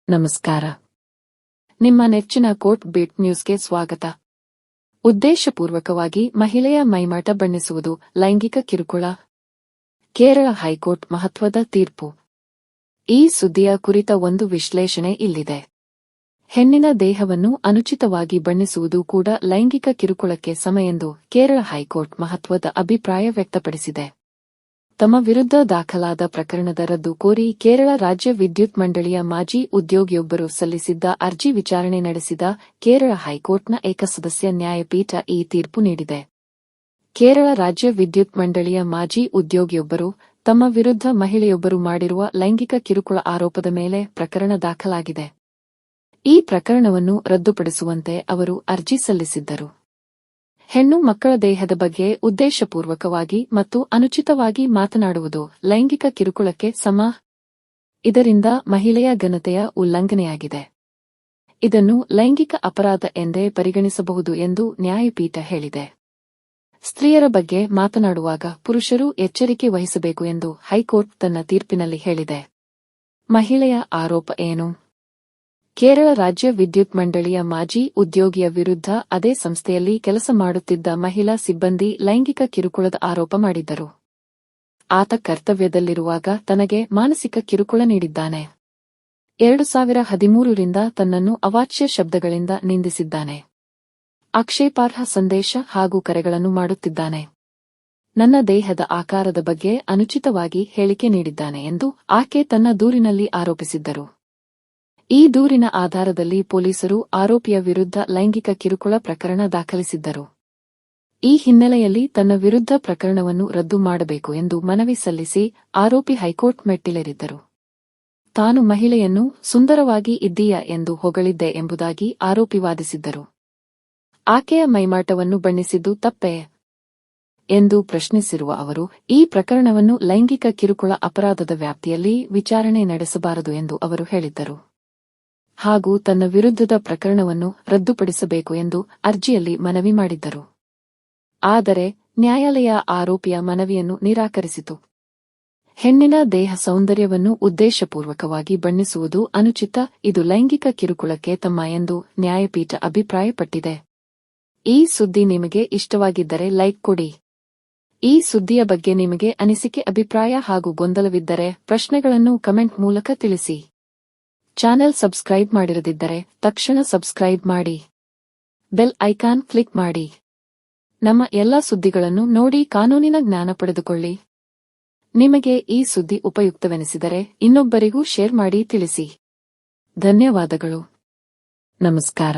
ನಮಸ್ಕಾರ. ನಿಮ್ಮ ನೆಚ್ಚಿನ ಕೋರ್ಟ್ ಬೀಟ್ ನ್ಯೂಸ್ಗೆ ಸ್ವಾಗತ. ಉದ್ದೇಶಪೂರ್ವಕವಾಗಿ ಮಹಿಳೆಯ ಮೈಮಾಟ ಬಣ್ಣಿಸುವುದು ಲೈಂಗಿಕ ಕಿರುಕುಳ. ಕೇರಳ ಹೈಕೋರ್ಟ್ ಮಹತ್ವದ ತೀರ್ಪು. ಈ ಸುದ್ದಿಯ ಕುರಿತ ಒಂದು ವಿಶ್ಲೇಷಣೆ ಇಲ್ಲಿದೆ. ಹೆಣ್ಣಿನ ದೇಹವನ್ನು ಅನುಚಿತವಾಗಿ ಬಣ್ಣಿಸುವುದು ಕೂಡ ಲೈಂಗಿಕ ಕಿರುಕುಳಕ್ಕೆ ಸಮ ಎಂದು ಕೇರಳ ಹೈಕೋರ್ಟ್ ಮಹತ್ವದ ಅಭಿಪ್ರಾಯ ವ್ಯಕ್ತಪಡಿಸಿದೆ. ತಮ್ಮ ವಿರುದ್ಧ ದಾಖಲಾದ ಪ್ರಕರಣದ ರದ್ದು ಕೋರಿ ಕೇರಳ ರಾಜ್ಯ ವಿದ್ಯುತ್ ಮಂಡಳಿಯ ಮಾಜಿ ಉದ್ಯೋಗಿಯೊಬ್ಬರು ಸಲ್ಲಿಸಿದ್ದ ಅರ್ಜಿ ವಿಚಾರಣೆ ನಡೆಸಿದ ಕೇರಳ ಹೈಕೋರ್ಟ್ನ ಏಕಸದಸ್ಯ ನ್ಯಾಯಪೀಠ ಈ ತೀರ್ಪು ನೀಡಿದೆ. ಕೇರಳ ರಾಜ್ಯ ವಿದ್ಯುತ್ ಮಂಡಳಿಯ ಮಾಜಿ ಉದ್ಯೋಗಿಯೊಬ್ಬರು ತಮ್ಮ ವಿರುದ್ಧ ಮಹಿಳೆಯೊಬ್ಬರು ಮಾಡಿರುವ ಲೈಂಗಿಕ ಕಿರುಕುಳ ಆರೋಪದ ಮೇಲೆ ಪ್ರಕರಣ ದಾಖಲಾಗಿದೆ. ಈ ಪ್ರಕರಣವನ್ನು ರದ್ದುಪಡಿಸುವಂತೆ ಅವರು ಅರ್ಜಿ ಸಲ್ಲಿಸಿದ್ದರು. ಹೆಣ್ಣು ಮಕ್ಕಳ ದೇಹದ ಬಗ್ಗೆ ಉದ್ದೇಶಪೂರ್ವಕವಾಗಿ ಮತ್ತು ಅನುಚಿತವಾಗಿ ಮಾತನಾಡುವುದು ಲೈಂಗಿಕ ಕಿರುಕುಳಕ್ಕೆ ಸಮ. ಇದರಿಂದ ಮಹಿಳೆಯ ಘನತೆಯ ಉಲ್ಲಂಘನೆಯಾಗಿದೆ. ಇದನ್ನು ಲೈಂಗಿಕ ಅಪರಾಧ ಎಂದೇ ಪರಿಗಣಿಸಬಹುದು ಎಂದು ನ್ಯಾಯಪೀಠ ಹೇಳಿದೆ. ಸ್ತ್ರೀಯರ ಬಗ್ಗೆ ಮಾತನಾಡುವಾಗ ಪುರುಷರು ಎಚ್ಚರಿಕೆ ವಹಿಸಬೇಕು ಎಂದು ಹೈಕೋರ್ಟ್ ತನ್ನ ತೀರ್ಪಿನಲ್ಲಿ ಹೇಳಿದೆ. ಮಹಿಳೆಯ ಆರೋಪ ಏನು? ಕೇರಳ ರಾಜ್ಯ ವಿದ್ಯುತ್ ಮಂಡಳಿಯ ಮಾಜಿ ಉದ್ಯೋಗಿಯ ವಿರುದ್ಧ ಅದೇ ಸಂಸ್ಥೆಯಲ್ಲಿ ಕೆಲಸ ಮಾಡುತ್ತಿದ್ದ ಮಹಿಳಾ ಸಿಬ್ಬಂದಿ ಲೈಂಗಿಕ ಕಿರುಕುಳದ ಆರೋಪ ಮಾಡಿದ್ದರು. ಆತ ಕರ್ತವ್ಯದಲ್ಲಿರುವಾಗ ತನಗೆ ಮಾನಸಿಕ ಕಿರುಕುಳ ನೀಡಿದ್ದಾನೆ. 2013ರಿಂದ ತನ್ನನ್ನು ಅವಾಚ್ಯ ಶಬ್ದಗಳಿಂದ ನಿಂದಿಸಿದ್ದಾನೆ. ಆಕ್ಷೇಪಾರ್ಹ ಸಂದೇಶ ಹಾಗೂ ಕರೆಗಳನ್ನು ಮಾಡುತ್ತಿದ್ದಾನೆ. ನನ್ನ ದೇಹದ ಆಕಾರದ ಬಗ್ಗೆ ಅನುಚಿತವಾಗಿ ಹೇಳಿಕೆ ನೀಡಿದ್ದಾನೆ ಎಂದು ಆಕೆ ತನ್ನ ದೂರಿನಲ್ಲಿ ಆರೋಪಿಸಿದ್ದರು. ಈ ದೂರಿನ ಆಧಾರದಲ್ಲಿ ಪೊಲೀಸರು ಆರೋಪಿಯ ವಿರುದ್ಧ ಲೈಂಗಿಕ ಕಿರುಕುಳ ಪ್ರಕರಣ ದಾಖಲಿಸಿದ್ದರು. ಈ ಹಿನ್ನೆಲೆಯಲ್ಲಿ ತನ್ನ ವಿರುದ್ಧ ಪ್ರಕರಣವನ್ನು ರದ್ದು ಮಾಡಬೇಕು ಎಂದು ಮನವಿ ಸಲ್ಲಿಸಿ ಆರೋಪಿ ಹೈಕೋರ್ಟ್ ಮೆಟ್ಟಿಲೇರಿದ್ದರು. ತಾನು ಮಹಿಳೆಯನ್ನು ಸುಂದರವಾಗಿ ಇದ್ದೀಯಾ ಎಂದು ಹೊಗಳಿದ್ದೆ ಎಂಬುದಾಗಿ ಆರೋಪಿ ವಾದಿಸಿದ್ದರು. ಆಕೆಯ ಮೈಮಾಟವನ್ನು ಬಣ್ಣಿಸಿದ್ದು ತಪ್ಪೇ ಎಂದು ಪ್ರಶ್ನಿಸಿರುವ ಅವರು, ಈ ಪ್ರಕರಣವನ್ನು ಲೈಂಗಿಕ ಕಿರುಕುಳ ಅಪರಾಧದ ವ್ಯಾಪ್ತಿಯಲ್ಲಿ ವಿಚಾರಣೆ ನಡೆಸಬಾರದು ಎಂದು ಅವರು ಹೇಳಿದ್ದರು. ಹಾಗೂ ತನ್ನ ವಿರುದ್ಧದ ಪ್ರಕರಣವನ್ನು ರದ್ದುಪಡಿಸಬೇಕು ಎಂದು ಅರ್ಜಿಯಲ್ಲಿ ಮನವಿ ಮಾಡಿದ್ದರು. ಆದರೆ ನ್ಯಾಯಾಲಯ ಆರೋಪಿಯ ಮನವಿಯನ್ನು ನಿರಾಕರಿಸಿತು. ಹೆಣ್ಣಿನ ದೇಹ ಸೌಂದರ್ಯವನ್ನು ಉದ್ದೇಶಪೂರ್ವಕವಾಗಿ ಬಣ್ಣಿಸುವುದು ಅನುಚಿತ, ಇದು ಲೈಂಗಿಕ ಕಿರುಕುಳಕ್ಕೆ ತಮ್ಮ ಎಂದು ನ್ಯಾಯಪೀಠ ಅಭಿಪ್ರಾಯಪಟ್ಟಿದೆ. ಈ ಸುದ್ದಿ ನಿಮಗೆ ಇಷ್ಟವಾಗಿದ್ದರೆ ಲೈಕ್ ಕೊಡಿ. ಈ ಸುದ್ದಿಯ ಬಗ್ಗೆ ನಿಮಗೆ ಅನಿಸಿಕೆ, ಅಭಿಪ್ರಾಯ ಹಾಗೂ ಗೊಂದಲವಿದ್ದರೆ ಪ್ರಶ್ನೆಗಳನ್ನು ಕಮೆಂಟ್ ಮೂಲಕ ತಿಳಿಸಿ. ಚಾನೆಲ್ ಸಬ್ಸ್ಕ್ರೈಬ್ ಮಾಡಿರದಿದ್ದರೆ ತಕ್ಷಣ ಸಬ್ಸ್ಕ್ರೈಬ್ ಮಾಡಿ. ಬೆಲ್ ಐಕಾನ್ ಕ್ಲಿಕ್ ಮಾಡಿ. ನಮ್ಮ ಎಲ್ಲಾ ಸುದ್ದಿಗಳನ್ನು ನೋಡಿ ಕಾನೂನಿನ ಜ್ಞಾನ ಪಡೆದುಕೊಳ್ಳಿ. ನಿಮಗೆ ಈ ಸುದ್ದಿ ಉಪಯುಕ್ತವೆನಿಸಿದರೆ ಇನ್ನೊಬ್ಬರಿಗೂ ಶೇರ್ ಮಾಡಿ ತಿಳಿಸಿ. ಧನ್ಯವಾದಗಳು. ನಮಸ್ಕಾರ.